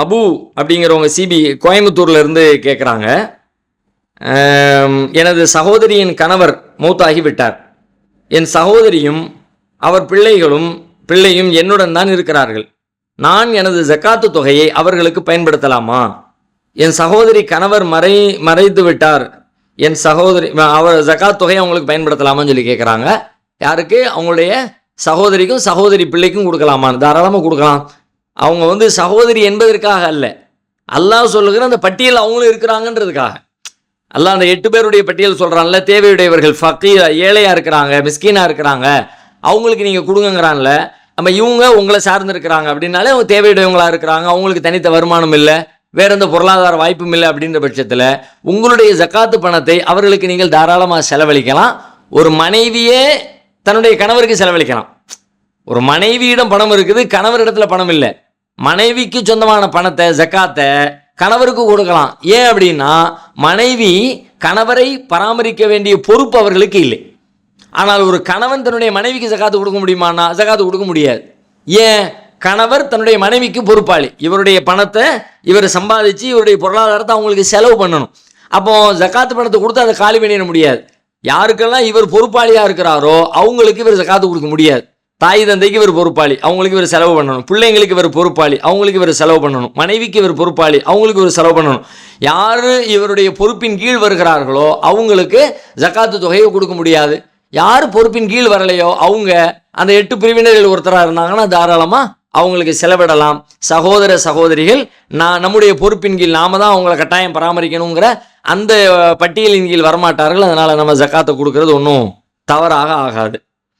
அபு அப்படிங்கிறவங்க சிபி கோயம்புத்தூர்ல இருந்து கேட்குறாங்க. எனது சகோதரியின் கணவர் மௌத்தாகி விட்டார். என் சகோதரியும் அவர் பிள்ளையும் என்னுடன் தான் இருக்கிறார்கள். நான் எனது ஜக்காத்து தொகையை அவர்களுக்கு பயன்படுத்தலாமா? என் சகோதரி கணவர் மறைத்து விட்டார். என் சகோதரி அவர் ஜக்காத் தொகையை அவங்களுக்கு பயன்படுத்தலாமான்னு சொல்லி கேட்குறாங்க. யாருக்கு? அவங்களுடைய சகோதரிக்கும் சகோதரி பிள்ளைக்கும் கொடுக்கலாமான்னு. தாராளமாக கொடுக்கலாம். அவங்க சகோதரி என்பதற்காக அல்ல, அல்லாஹ் சொல்லுகிற அந்த பட்டியல் அவங்களும் இருக்கிறாங்கன்றதுக்காக. அல்லாஹ் அந்த 8 பேருடைய பட்டியல் சொல்கிறான்ல, தேவையுடையவர்கள், ஃபக்கீர், ஏழையாக இருக்கிறாங்க, மிஸ்கீனாக இருக்கிறாங்க, அவங்களுக்கு நீங்கள் கொடுங்கங்கிறான்ல. நம்ம இவங்க உங்களை சார்ந்து இருக்கிறாங்க அப்படின்னாலே அவங்க தேவையுடையவங்களாக இருக்கிறாங்க, அவங்களுக்கு தனித்த வருமானம் இல்லை, வேற எந்த பொருளாதார வாய்ப்பும் இல்லை. அப்படின்ற பட்சத்தில் உங்களுடைய ஜக்காத்து பணத்தை அவர்களுக்கு நீங்கள் தாராளமாக செலவழிக்கலாம். ஒரு மனைவியே தன்னுடைய கணவருக்கு செலவழிக்கலாம். ஒரு மனைவியிடம் பணம் இருக்குது, கணவரிடத்துல பணம் இல்லை. மனைவிக்கு சொந்தமான பணத்தை, ஜக்காத்தை கணவருக்கு கொடுக்கலாம். ஏன் அப்படின்னா, மனைவி கணவரை பராமரிக்க வேண்டிய பொறுப்பு அவர்களுக்கு இல்லை. ஆனால் ஒரு கணவன் தன்னுடைய மனைவிக்கு ஜக்காத்து கொடுக்க முடியுமானா? ஜக்காத்து கொடுக்க முடியாது. ஏன்? கணவர் தன்னுடைய மனைவிக்கு பொறுப்பாளி. இவருடைய பணத்தை இவர் சம்பாதிச்சு இவருடைய பொருளாதாரத்தை அவங்களுக்கு செலவு பண்ணணும். அப்போ ஜக்காத்து பணத்தை கொடுத்து அதை காலி பண்ணிட முடியாது. யாருக்கெல்லாம் இவர் பொறுப்பாளியாக இருக்கிறாரோ அவங்களுக்கு இவர் ஜக்காத்து கொடுக்க முடியாது. தாய் தந்தைக்கு இவர் பொறுப்பாளி, அவங்களுக்கு இவர் செலவு பண்ணணும். பிள்ளைங்களுக்கு இவர் பொறுப்பாளி, அவங்களுக்கு இவர் செலவு பண்ணணும். மனைவிக்கு இவர் பொறுப்பாளி, அவங்களுக்கு இவர் செலவு பண்ணணும். யார் இவருடைய பொறுப்பின் கீழ் வருகிறார்களோ அவங்களுக்கு ஜக்காத்து தொகையை கொடுக்க முடியாது. யார் பொறுப்பின் கீழ் வரலையோ அவங்க அந்த 8 பிரிவினரில் ஒருத்தராக இருந்தாங்கன்னா தாராளமாக அவங்களுக்கு செலவிடலாம். சகோதர சகோதரிகள் நம்முடைய பொறுப்பின் கீழ் நாம தான் அவங்களை கட்டாயம் பராமரிக்கணுங்கிற அந்த பட்டியலின் கீழ் வரமாட்டார்கள். அதனால் நம்ம ஜக்காத்தை கொடுக்கறது ஒன்றும் தவறாக ஆகாது.